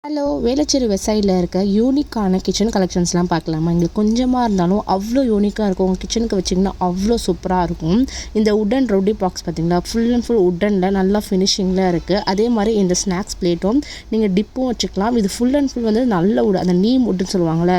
Hello, Velachery வெப்சைட்டில் இருக்க யூனிக்கான கிச்சன் கலெக்ஷன்ஸ்லாம் பார்க்கலாமா? எங்களுக்கு கொஞ்சமாக இருந்தாலும் அவ்வளோ யூனிக்காக இருக்கும். உங்கள் கிச்சனுக்கு வச்சிங்கன்னா அவ்வளோ சூப்பராக இருக்கும். இந்த உட்டன் ரொட்டி பாக்ஸ் பார்த்திங்களா, ஃபுல் அண்ட் ஃபுல் உட்டனில் நல்லா ஃபினிஷிங்கில் இருக்குது. அதே மாதிரி இந்த ஸ்நாக்ஸ் பிளேட்டும் நீங்கள் டிப்பும் வச்சுக்கலாம். இது ஃபுல் அண்ட் ஃபுல் வந்து நல்ல உட், அந்த நீம் உட்டுன்னு சொல்லுவாங்கள்ல,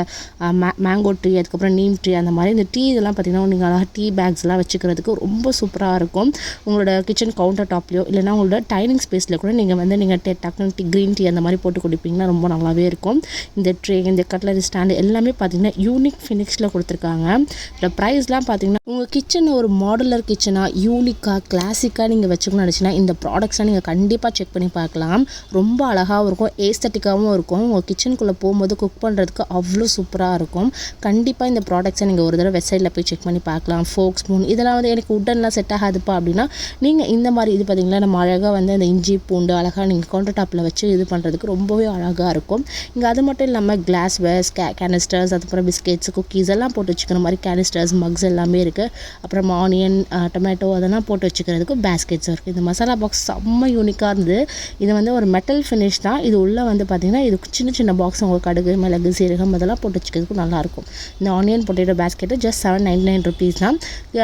மேங்கோ ட்ரீ, அதுக்கப்புறம் நீம் ட்ரீ, அந்த மாதிரி இந்த டீ இதெல்லாம் பார்த்திங்கன்னா நீங்கள் அழகாக டீ பேக்ஸ்லாம் வச்சுக்கிறதுக்கு ரொம்ப சூப்பராக இருக்கும். உங்களோட கிச்சன் கவுண்டர் டாப்லையோ இல்லைனா உங்களோட டைனிங் ஸ்பேஸில் கூட நீங்கள் டக்குனு க்ரீன் டீ அந்த மாதிரி போட்டு குடிப்பீங்க, ரொம்ப நல்லாவே இருக்கும். இந்த ட்ரே, இந்த கட்லரி ஸ்டாண்டு எல்லாமே பார்த்தீங்கன்னா யூனிக் ஃபினிஷில் கொடுத்துருக்காங்க. இந்த ப்ரைஸ்லாம் பார்த்தீங்கன்னா உங்கள் கிச்சனை ஒரு மாடுலர் கிச்சனாக யூனிக்காக கிளாசிக்காக நீங்கள் வச்சுக்கணும்னு நினச்சிங்கன்னா இந்த ப்ராடக்ட்ஸ்லாம் நீங்கள் கண்டிப்பாக செக் பண்ணி பார்க்கலாம். ரொம்ப அழகாகவும் இருக்கும், ஏஸ்தட்டிக்காகவும் இருக்கும். உங்கள் கிச்சனுக்குள்ளே போகும்போது குக் பண்ணுறதுக்கு அவ்வளோ சூப்பராக இருக்கும். கண்டிப்பாக இந்த ப்ராடக்ட்ஸை நீங்கள் ஒரு தடவை வெப்சைட்டில் போய் செக் பண்ணி பார்க்கலாம். ஃபோக் ஸ்பூன் இதெல்லாம் வந்து எனக்கு உட்டன்லாம் செட் ஆகாதுப்பா அப்படின்னா நீங்கள் இந்த மாதிரி இது பார்த்தீங்கன்னா நம்ம அழகாக வந்து இந்த இஞ்சி பூண்டு அழகாக நீங்கள் கவுண்டர் டாப்பில் வச்சு இது பண்ணுறதுக்கு ரொம்பவே அழகாக இருக்கும். இங்கே அது மட்டும் இல்லாமல் கிளாஸ் வேர்ஸ், கேனிஸ்டர்ஸ், அதுக்கப்புறம் பிஸ்கெட்ஸ், குக்கீஸ் எல்லாம் போட்டு வச்சுக்கிற மாதிரி கேனிஸ்டர்ஸ், மக்ஸ் எல்லாமே இருக்குது. அப்புறம் ஆனியன், டொமேட்டோ அதெல்லாம் போட்டு வச்சுக்கிறதுக்கு பேஸ்கெட்ஸும் இருக்குது. இந்த மசாலா பாக்ஸ் செம்ம யூனிக்காக இருந்தது. இது வந்து ஒரு மெட்டல் ஃபினிஷ் தான். இது உள்ளே வந்து பார்த்திங்கன்னா இது சின்ன சின்ன பாக்ஸ், உங்களுக்கு கடுகு, மிளகு, சீரகம் அதெல்லாம் போட்டு வச்சுக்கிறதுக்கு நல்லாயிருக்கும். இந்த onion potato basket just 799 rupees தான்.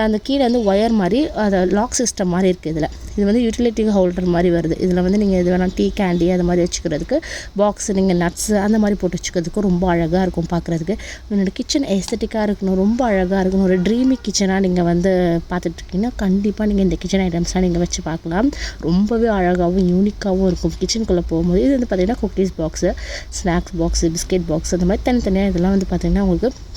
அந்த கீழே வந்து ஒயர் மாதிரி அதை லாக் சிஸ்டம் மாதிரி இருக்குது. இது வந்து யூட்டிலிட்டி ஹோல்டர் மாதிரி வருது. இதில் வந்து நீங்கள் எது வேணால் டீ கேண்டி அது மாதிரி வச்சுக்கிறதுக்கு பாக்ஸ், நீங்கள் நட்ஸு அந்த மாதிரி போட்டு வச்சுக்கிறதுக்கு ரொம்ப அழகாக இருக்கும் பார்க்குறதுக்கு. என்னோடய கிச்சன் எஸ்தட்டிக்காக இருக்கணும், ரொம்ப அழகாக இருக்கணும், ஒரு ட்ரீமி கிச்சனாக நீங்கள் வந்து பார்த்துட்ருக்கீங்கன்னா கண்டிப்பாக நீங்கள் இந்த கிச்சன் ஐட்டம்ஸ்லாம் நீங்கள் வச்சு பார்க்கலாம். ரொம்பவே அழகாகவும் யூனிக்காகவும் இருக்கும் கிச்சனுக்குள்ளே போகும்போது. இது வந்து பார்த்திங்கன்னா cookies box, snacks box, biscuit box அந்த மாதிரி தனித்தனியாக இதெல்லாம் வந்து பார்த்திங்கன்னா உங்களுக்கு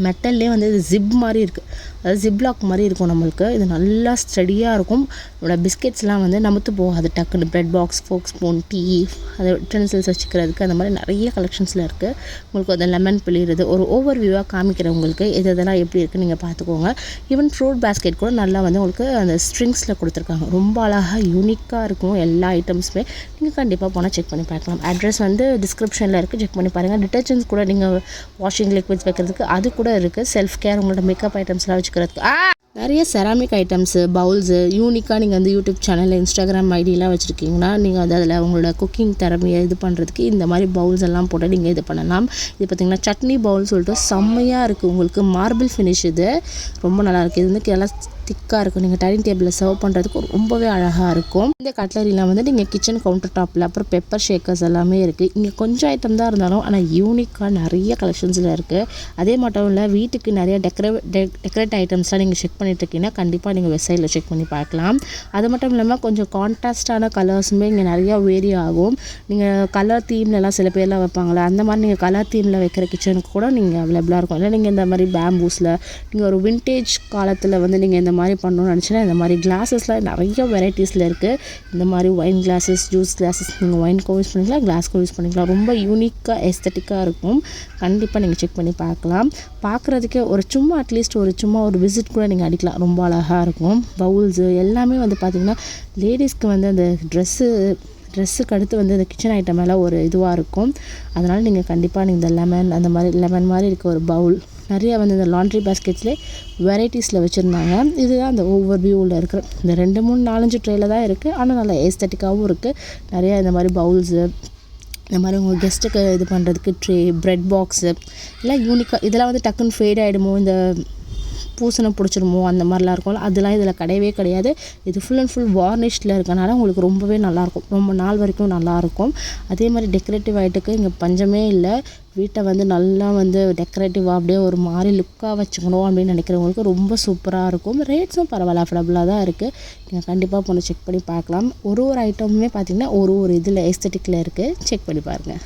மெட்டல்லே வந்து இது ஜிப் மாதிரி இருக்குது, அதாவது ஜிப்லாக் மாதிரி இருக்கும். நம்மளுக்கு இது நல்லா ஸ்டடியாக இருக்கும். நம்மளோட பிஸ்கெட்ஸ்லாம் வந்து நமத்து போகாது டக்குன்னு. Bread box, fork spoon, tea, அது யூட்டென்சில்ஸ் வச்சுக்கிறதுக்கு அந்த மாதிரி நிறைய கலெக்ஷன்ஸில் இருக்குது. உங்களுக்கு அந்த லெமன் பிழிகிறது ஒரு ஓவர் வியூவாக காமிக்கிறேன் உங்களுக்கு. இதெல்லாம் எப்படி இருக்குன்னு நீங்கள் பார்த்துக்கோங்க. ஈவன் ஃப்ரூட் பேஸ்கெட் கூட நல்லா வந்து உங்களுக்கு அந்த ஸ்ட்ரிங்ஸில் கொடுத்துருக்காங்க. ரொம்ப அழகாக யூனிக்காக இருக்கும் எல்லா ஐட்டம்ஸுமே. நீங்கள் கண்டிப்பாக போனால் செக் பண்ணி பார்க்கலாம். அட்ரஸ் வந்து டிஸ்கிரிப்ஷனில் இருக்குது, செக் பண்ணி பாருங்கள். டிட்டர்ஜென்ட்ஸ் கூட நீங்கள் வாஷிங் லிக்விட்ஸ் வைக்கிறதுக்கு அது கூட இருக்குது. செல்ஃப் கேர், உங்களோட மேக்கப் ஐட்டம்ஸ்லாம் வச்சுக்கிறதுக்கு நிறைய செராமிக் ஐட்டம்ஸு, பவுல்ஸு யூனிக்காக நீங்கள் வந்து யூடியூப் சேனலில், இன்ஸ்டாகிராம் ஐடியெலாம் வச்சுருக்கீங்கன்னா நீங்கள் வந்து அதில் உங்களோட குக்கிங் திறமையை இது பண்ணுறதுக்கு இந்த மாதிரி பவுல்ஸ் எல்லாம் போட்டு நீங்கள் இது பண்ணலாம். இது பார்த்திங்கன்னா சட்னி பவுல் சொல்லிட்டு செம்மையாக இருக்குது. உங்களுக்கு மார்பிள் ஃபினிஷ், இது ரொம்ப நல்லாயிருக்கு. இது வந்து எல்லாம் திக்காக இருக்கும். நீங்கள் டைனிங் டேபிளில் சர்வ் பண்ணுறதுக்கு ரொம்பவே அழகாக இருக்கும். இந்த கட்லரிலாம் வந்து நீங்கள் கிச்சன் கவுண்டர் டாப்பில், அப்புறம் பெப்பர் ஷேக்கர்ஸ் எல்லாமே இருக்குது. இங்கே கொஞ்சம் ஐட்டம் தான் இருந்தாலும் ஆனால் யூனிக்காக நிறைய கலெக்ஷன்ஸில் இருக்குது. அதே மட்டும் இல்லை, வீட்டுக்கு நிறைய டெக்கரேட் ஐட்டம்ஸ்லாம் நீங்கள் செக் பண்ணிட்டுருக்கீங்கன்னா கண்டிப்பாக நீங்கள் வெப்சைட்டில் செக் பண்ணி பார்க்கலாம். அது மட்டும் இல்லாமல் கொஞ்சம் கான்ட்ராஸ்டான கலர்ஸுமே இங்கே நிறையா வேரி ஆகும். நீங்கள் கலர் தீம்லலாம் சில பேர்லாம் வைப்பாங்களே, அந்த மாதிரி நீங்கள் கலர் தீமில் வைக்கிற கிச்சனுக்கு கூட நீங்கள் அவைலபிளாக இருக்கும். இல்லை நீங்கள் இந்த மாதிரி பேம்பூஸில் நீங்கள் ஒரு விண்டேஜ் காலத்தில் வந்து நீங்கள் இந்த மாதிரி பண்ணணும்னு நினச்சின்னா இந்த மாதிரி கிளாஸஸில் நிறைய வெரைட்டிஸில் இருக்குது. இந்த மாதிரி ஒயின் கிளாஸஸ், ஜூஸ் கிளாஸஸ், நீங்கள் ஒயின்க்கும் யூஸ் பண்ணிக்கலாம், கிளாஸ்க்கும் யூஸ் பண்ணிக்கலாம். ரொம்ப யூனிக்காக எஸ்தட்டிக்காக இருக்கும். கண்டிப்பாக நீங்கள் செக் பண்ணி பார்க்கலாம். பார்க்குறதுக்கே சும்மா அட்லீஸ்ட் சும்மா ஒரு விசிட் கூட நீங்கள் அடிக்கலாம். ரொம்ப அழகாக இருக்கும். பவுல்ஸு எல்லாமே வந்து பார்த்திங்கன்னா லேடிஸ்க்கு வந்து அந்த ட்ரெஸ்ஸுக்கு அடுத்து வந்து இந்த கிச்சன் ஐட்டம் எல்லாம் ஒரு இதுவாக இருக்கும். அதனால் நீங்கள் கண்டிப்பாக இந்த லெமன் மாதிரி இருக்க ஒரு பவுல், நிறைய வந்து இந்த லாண்ட்ரி பேஸ்கெட்ஸ்லேயே வெரைட்டிஸில் வச்சுருந்தாங்க. இதுதான் அந்த ஓவர் வியூவில் இருக்கிற இந்த 2, 3, 4, 5 ட்ரேயில் தான் இருக்குது. ஆனால் நல்லா ஏஸ்தட்டிக்காகவும் இருக்குது. நிறையா இந்த மாதிரி பவுல்ஸு, இந்த மாதிரி உங்கள் கெஸ்ட்டுக்கு இது பண்ணுறதுக்கு ட்ரே, ப்ரெட் பாக்ஸு எல்லாம் யூனிக்காக. இதெல்லாம் வந்து டக்குன்னு ஃபேட் ஆகிடுமோ, இந்த பூசணை பிடிச்சிருமோ அந்த மாதிரிலாம் இருக்கும்ல, அதெல்லாம் இதில் கிடையவே கிடையாது. இது ஃபுல் அண்ட் ஃபுல் வார்னிஷ்டில் இருக்கனால உங்களுக்கு ரொம்பவே நல்லாயிருக்கும், ரொம்ப நாள் வரைக்கும் நல்லாயிருக்கும். அதே மாதிரி டெக்கரேட்டிவ் ஐட்டுக்கு இங்கே பஞ்சமே இல்லை. வீட்டை வந்து நல்லா வந்து டெக்கரேட்டிவாக அப்படியே ஒரு மாதிரி லுக்காக வச்சுக்கணும் அப்படின்னு நினைக்கிறவங்களுக்கு ரொம்ப சூப்பராக இருக்கும். ரேட்ஸும் பரவாயில்ல, அஃபோர்டபுளாக தான் இருக்குது. நீங்கள் கண்டிப்பாக போன செக் பண்ணி பார்க்கலாம். ஒரு ஐட்டமுமே பார்த்திங்கன்னா ஒரு இதில் எஸ்தட்டிக்கில் இருக்குது. செக் பண்ணி பாருங்கள்.